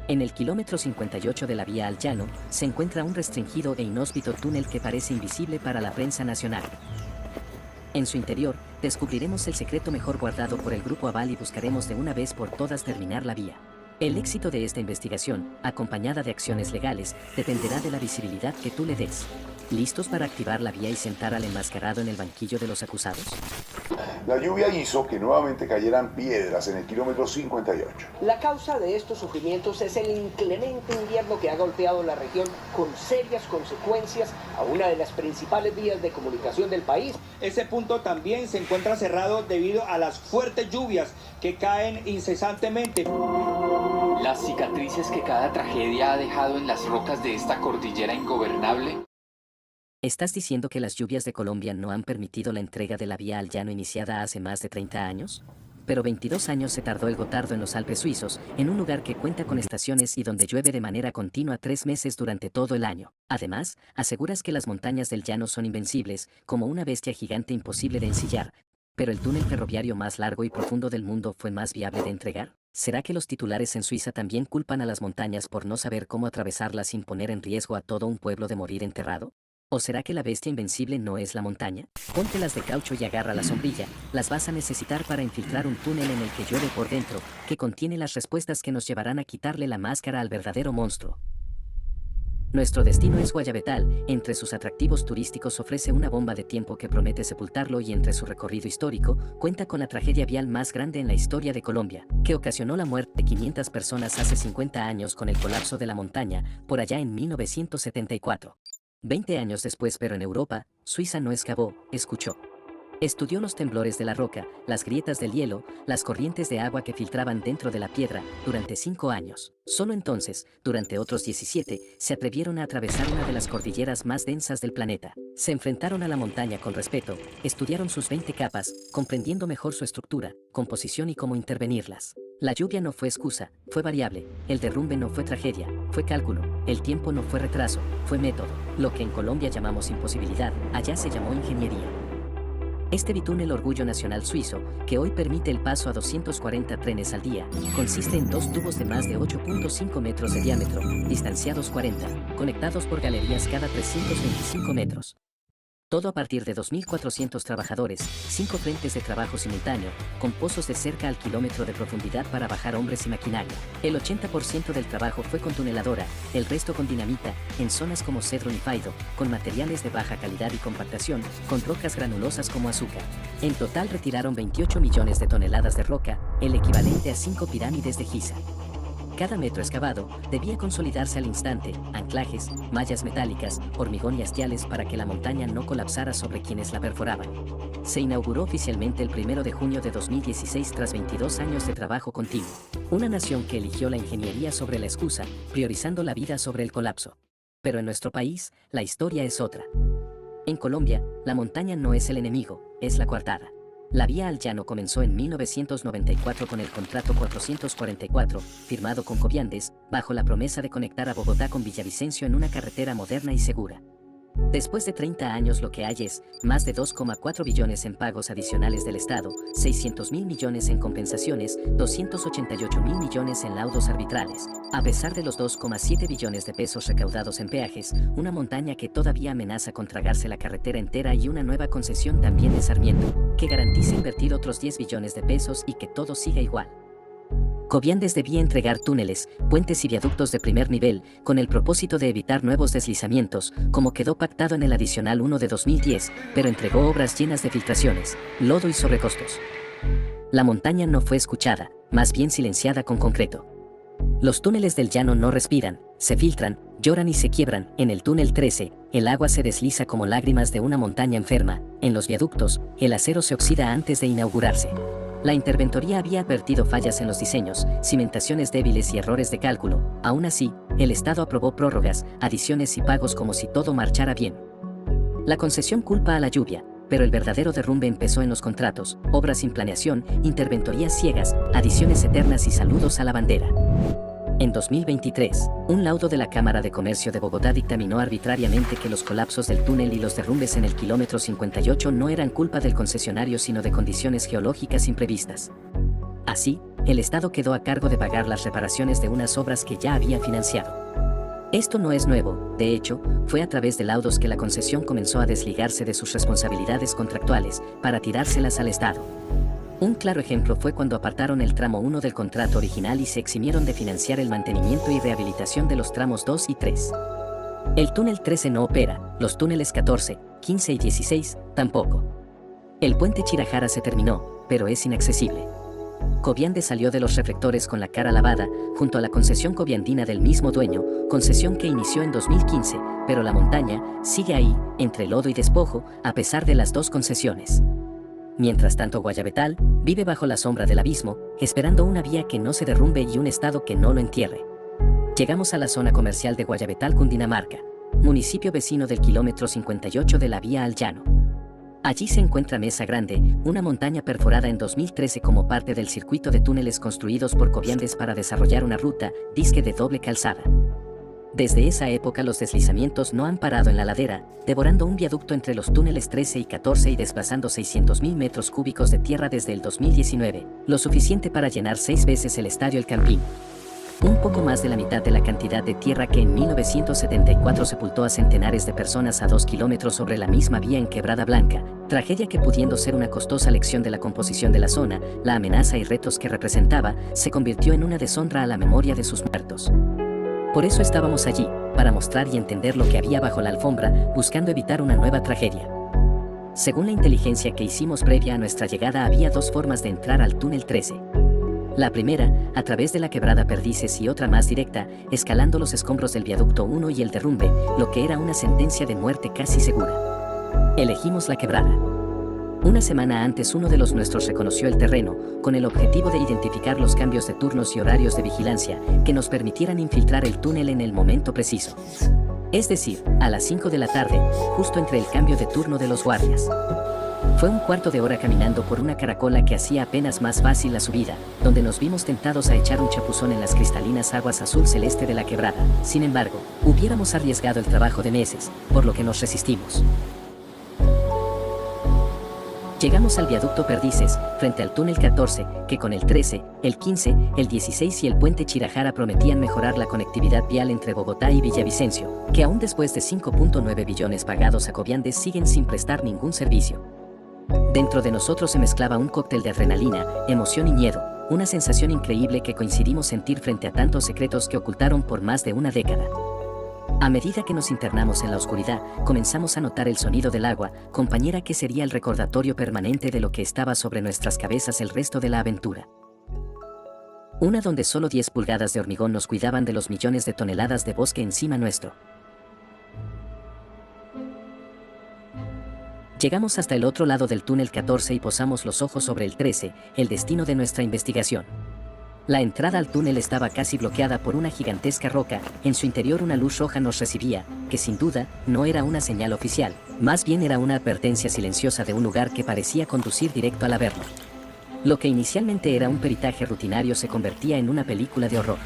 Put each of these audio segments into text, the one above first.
En el kilómetro 58 de la vía al llano, se encuentra un restringido e inhóspito túnel que parece invisible para la prensa nacional. En su interior, descubriremos el secreto mejor guardado por el Grupo Aval y buscaremos de una vez por todas terminar la vía. El éxito de esta investigación, acompañada de acciones legales, dependerá de la visibilidad que tú le des. ¿Listos para activar la vía y sentar al enmascarado en el banquillo de los acusados? La lluvia hizo que nuevamente cayeran piedras en el kilómetro 58. La causa de estos sufrimientos es el inclemente invierno que ha golpeado la región con serias consecuencias a una de las principales vías de comunicación del país. Ese punto también se encuentra cerrado debido a las fuertes lluvias que caen incesantemente. Las cicatrices que cada tragedia ha dejado en las rocas de esta cordillera ingobernable. ¿Estás diciendo que las lluvias de Colombia no han permitido la entrega de la vía al llano iniciada hace más de 30 años? Pero 22 años se tardó el Gotardo en los Alpes suizos, en un lugar que cuenta con estaciones y donde llueve de manera continua 3 meses durante todo el año. Además, aseguras que las montañas del llano son invencibles, como una bestia gigante imposible de ensillar. ¿Pero el túnel ferroviario más largo y profundo del mundo fue más viable de entregar? ¿Será que los titulares en Suiza también culpan a las montañas por no saber cómo atravesarlas sin poner en riesgo a todo un pueblo de morir enterrado? ¿O será que la bestia invencible no es la montaña? Póntelas de caucho y agarra la sombrilla, las vas a necesitar para infiltrar un túnel en el que llueve por dentro, que contiene las respuestas que nos llevarán a quitarle la máscara al verdadero monstruo. Nuestro destino es Guayabetal, entre sus atractivos turísticos ofrece una bomba de tiempo que promete sepultarlo y entre su recorrido histórico, cuenta con la tragedia vial más grande en la historia de Colombia, que ocasionó la muerte de 500 personas hace 50 años con el colapso de la montaña, por allá en 1974. 20 años después, pero en Europa, Suiza no excavó, escuchó. Estudió los temblores de la roca, las grietas del hielo, las corrientes de agua que filtraban dentro de la piedra durante 5 años. Solo entonces, durante otros 17, se atrevieron a atravesar una de las cordilleras más densas del planeta. Se enfrentaron a la montaña con respeto, estudiaron sus 20 capas, comprendiendo mejor su estructura, composición y cómo intervenirlas. La lluvia no fue excusa, fue variable, el derrumbe no fue tragedia, fue cálculo, el tiempo no fue retraso, fue método. Lo que en Colombia llamamos imposibilidad, allá se llamó ingeniería. Este bitúnel Orgullo Nacional Suizo, que hoy permite el paso a 240 trenes al día, consiste en 2 tubos de más de 8.5 metros de diámetro, distanciados 40, conectados por galerías cada 325 metros. Todo a partir de 2.400 trabajadores, 5 frentes de trabajo simultáneo, con pozos de cerca al kilómetro de profundidad para bajar hombres y maquinaria. El 80% del trabajo fue con tuneladora, el resto con dinamita, en zonas como cedro y faido, con materiales de baja calidad y compactación, con rocas granulosas como azúcar. En total retiraron 28 millones de toneladas de roca, el equivalente a 5 pirámides de Giza. Cada metro excavado debía consolidarse al instante, anclajes, mallas metálicas, hormigón y hastiales para que la montaña no colapsara sobre quienes la perforaban. Se inauguró oficialmente el 1 de junio de 2016 tras 22 años de trabajo continuo. Una nación que eligió la ingeniería sobre la excusa, priorizando la vida sobre el colapso. Pero en nuestro país, la historia es otra. En Colombia, la montaña no es el enemigo, es la coartada. La vía al llano comenzó en 1994 con el contrato 444, firmado con Coviandes, bajo la promesa de conectar a Bogotá con Villavicencio en una carretera moderna y segura. Después de 30 años lo que hay es más de 2,4 billones en pagos adicionales del Estado, 600.000 millones en compensaciones, 288.000 millones en laudos arbitrales. A pesar de los 2,7 billones de pesos recaudados en peajes, una montaña que todavía amenaza con tragarse la carretera entera y una nueva concesión también de Sarmiento, que garantiza invertir otros 10 billones de pesos y que todo siga igual. Coviandes debía entregar túneles, puentes y viaductos de primer nivel, con el propósito de evitar nuevos deslizamientos, como quedó pactado en el adicional 1 de 2010, pero entregó obras llenas de filtraciones, lodo y sobrecostos. La montaña no fue escuchada, más bien silenciada con concreto. Los túneles del llano no respiran, se filtran, lloran y se quiebran. En el túnel 13, el agua se desliza como lágrimas de una montaña enferma. En los viaductos, el acero se oxida antes de inaugurarse. La interventoría había advertido fallas en los diseños, cimentaciones débiles y errores de cálculo. Aún así, el Estado aprobó prórrogas, adiciones y pagos como si todo marchara bien. La concesión culpa a la lluvia, pero el verdadero derrumbe empezó en los contratos, obras sin planeación, interventorías ciegas, adiciones eternas y saludos a la bandera. En 2023, un laudo de la Cámara de Comercio de Bogotá dictaminó arbitrariamente que los colapsos del túnel y los derrumbes en el kilómetro 58 no eran culpa del concesionario sino de condiciones geológicas imprevistas. Así, el Estado quedó a cargo de pagar las reparaciones de unas obras que ya había financiado. Esto no es nuevo, de hecho, fue a través de laudos que la concesión comenzó a desligarse de sus responsabilidades contractuales para tirárselas al Estado. Un claro ejemplo fue cuando apartaron el tramo 1 del contrato original y se eximieron de financiar el mantenimiento y rehabilitación de los tramos 2 y 3. El túnel 13 no opera, los túneles 14, 15 y 16 tampoco. El puente Chirajara se terminó, pero es inaccesible. Coviandes salió de los reflectores con la cara lavada, junto a la concesión coviandina del mismo dueño, concesión que inició en 2015, pero la montaña sigue ahí, entre lodo y despojo, a pesar de las dos concesiones. Mientras tanto, Guayabetal vive bajo la sombra del abismo, esperando una vía que no se derrumbe y un Estado que no lo entierre. Llegamos a la zona comercial de Guayabetal, Cundinamarca, municipio vecino del kilómetro 58 de la vía al llano. Allí se encuentra Mesa Grande, una montaña perforada en 2013 como parte del circuito de túneles construidos por Coviandes para desarrollar una ruta, disque de doble calzada. Desde esa época los deslizamientos no han parado en la ladera, devorando un viaducto entre los túneles 13 y 14 y desplazando 600.000 metros cúbicos de tierra desde el 2019, lo suficiente para llenar 6 veces el estadio El Campín. Un poco más de la mitad de la cantidad de tierra que en 1974 sepultó a centenares de personas a 2 kilómetros sobre la misma vía en Quebrada Blanca, tragedia que, pudiendo ser una costosa lección de la composición de la zona, la amenaza y retos que representaba, se convirtió en una deshonra a la memoria de sus muertos. Por eso estábamos allí, para mostrar y entender lo que había bajo la alfombra, buscando evitar una nueva tragedia. Según la inteligencia que hicimos previa a nuestra llegada, había 2 formas de entrar al túnel 13. La primera, a través de la quebrada Perdices, y otra más directa, escalando los escombros del viaducto 1 y el derrumbe, lo que era una sentencia de muerte casi segura. Elegimos la quebrada. Una semana antes uno de los nuestros reconoció el terreno, con el objetivo de identificar los cambios de turnos y horarios de vigilancia que nos permitieran infiltrar el túnel en el momento preciso. Es decir, a las 5 de la tarde, justo entre el cambio de turno de los guardias. Fue un cuarto de hora caminando por una caracola que hacía apenas más fácil la subida, donde nos vimos tentados a echar un chapuzón en las cristalinas aguas azul celeste de la quebrada. Sin embargo, hubiéramos arriesgado el trabajo de meses, por lo que nos resistimos. Llegamos al viaducto Perdices, frente al túnel 14, que con el 13, el 15, el 16 y el puente Chirajara prometían mejorar la conectividad vial entre Bogotá y Villavicencio, que aún después de 5.9 billones pagados a Coviandes siguen sin prestar ningún servicio. Dentro de nosotros se mezclaba un cóctel de adrenalina, emoción y miedo, una sensación increíble que coincidimos sentir frente a tantos secretos que ocultaron por más de una década. A medida que nos internamos en la oscuridad, comenzamos a notar el sonido del agua, compañera que sería el recordatorio permanente de lo que estaba sobre nuestras cabezas el resto de la aventura. Una donde solo 10 pulgadas de hormigón nos cuidaban de los millones de toneladas de bosque encima nuestro. Llegamos hasta el otro lado del túnel 14 y posamos los ojos sobre el 13, el destino de nuestra investigación. La entrada al túnel estaba casi bloqueada por una gigantesca roca, en su interior una luz roja nos recibía, que sin duda no era una señal oficial, más bien era una advertencia silenciosa de un lugar que parecía conducir directo al Averno. Lo que inicialmente era un peritaje rutinario se convertía en una película de horror.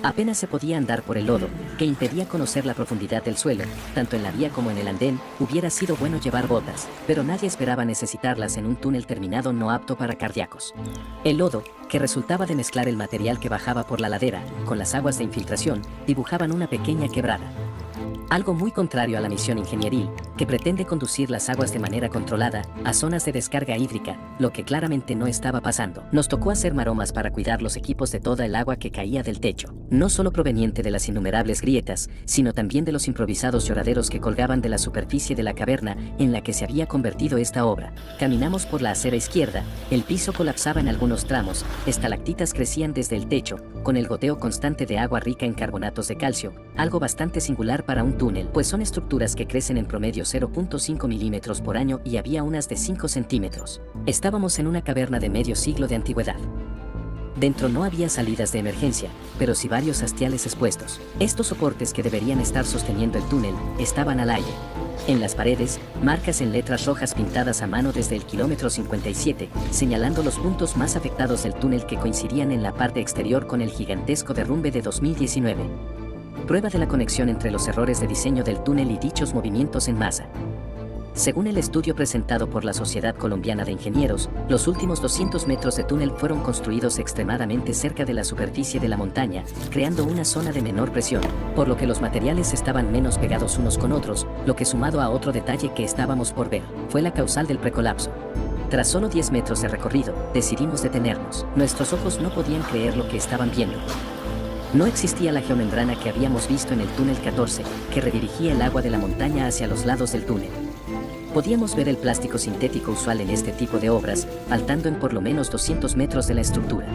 Apenas se podía andar por el lodo, que impedía conocer la profundidad del suelo, tanto en la vía como en el andén. Hubiera sido bueno llevar botas, pero nadie esperaba necesitarlas en un túnel terminado no apto para cardíacos. El lodo, que resultaba de mezclar el material que bajaba por la ladera con las aguas de infiltración, dibujaban una pequeña quebrada. Algo muy contrario a la misión ingenieril, que pretende conducir las aguas de manera controlada a zonas de descarga hídrica, lo que claramente no estaba pasando. Nos tocó hacer maromas para cuidar los equipos de toda el agua que caía del techo, no solo proveniente de las innumerables grietas, sino también de los improvisados lloraderos que colgaban de la superficie de la caverna en la que se había convertido esta obra. Caminamos por la acera izquierda, el piso colapsaba en algunos tramos, estalactitas crecían desde el techo, con el goteo constante de agua rica en carbonatos de calcio, algo bastante singular para un túnel, pues son estructuras que crecen en promedio 0.5 milímetros por año y había unas de 5 centímetros. Estábamos en una caverna de medio siglo de antigüedad. Dentro no había salidas de emergencia, pero sí varios hastiales expuestos. Estos soportes que deberían estar sosteniendo el túnel estaban al aire. En las paredes, marcas en letras rojas pintadas a mano desde el kilómetro 57, señalando los puntos más afectados del túnel que coincidían en la parte exterior con el gigantesco derrumbe de 2019. Prueba de la conexión entre los errores de diseño del túnel y dichos movimientos en masa. Según el estudio presentado por la Sociedad Colombiana de Ingenieros, los últimos 200 metros de túnel fueron construidos extremadamente cerca de la superficie de la montaña, creando una zona de menor presión, por lo que los materiales estaban menos pegados unos con otros, lo que sumado a otro detalle que estábamos por ver, fue la causal del precolapso. Tras solo 10 metros de recorrido, decidimos detenernos. Nuestros ojos no podían creer lo que estaban viendo. No existía la geomembrana que habíamos visto en el túnel 14, que redirigía el agua de la montaña hacia los lados del túnel. Podíamos ver el plástico sintético usual en este tipo de obras, faltando en por lo menos 200 metros de la estructura.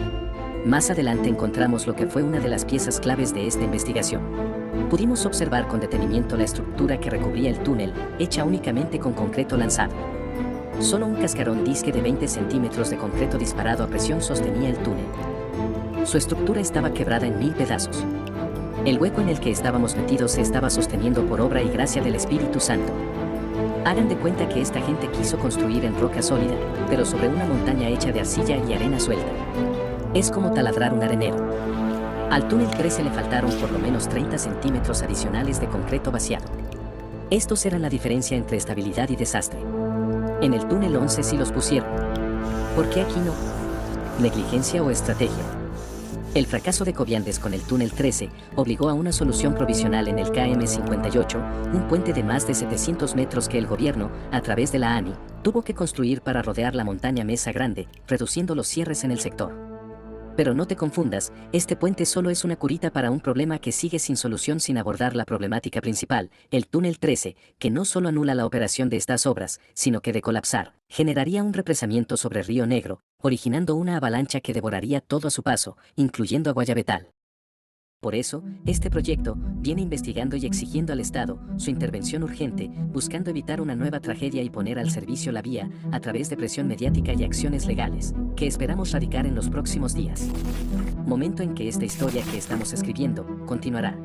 Más adelante encontramos lo que fue una de las piezas claves de esta investigación. Pudimos observar con detenimiento la estructura que recubría el túnel, hecha únicamente con concreto lanzado. Solo un cascarón disque de 20 centímetros de concreto disparado a presión sostenía el túnel. Su estructura estaba quebrada en 1000 pedazos. El hueco en el que estábamos metidos se estaba sosteniendo por obra y gracia del Espíritu Santo. Hagan de cuenta que esta gente quiso construir en roca sólida, pero sobre una montaña hecha de arcilla y arena suelta. Es como taladrar un arenero. Al túnel 13 le faltaron por lo menos 30 centímetros adicionales de concreto vaciado. Estos eran la diferencia entre estabilidad y desastre. En el túnel 11 sí los pusieron. ¿Por qué aquí no? ¿Negligencia o estrategia? El fracaso de Coviandes con el túnel 13 obligó a una solución provisional en el KM 58, un puente de más de 700 metros que el gobierno, a través de la ANI, tuvo que construir para rodear la montaña Mesa Grande, reduciendo los cierres en el sector. Pero no te confundas, este puente solo es una curita para un problema que sigue sin solución sin abordar la problemática principal, el túnel 13, que no solo anula la operación de estas obras, sino que de colapsar, generaría un represamiento sobre Río Negro, originando una avalancha que devoraría todo a su paso, incluyendo a Guayabetal. Por eso, este proyecto viene investigando y exigiendo al Estado su intervención urgente, buscando evitar una nueva tragedia y poner al servicio la vía, a través de presión mediática y acciones legales, que esperamos radicar en los próximos días. Momento en que esta historia que estamos escribiendo continuará.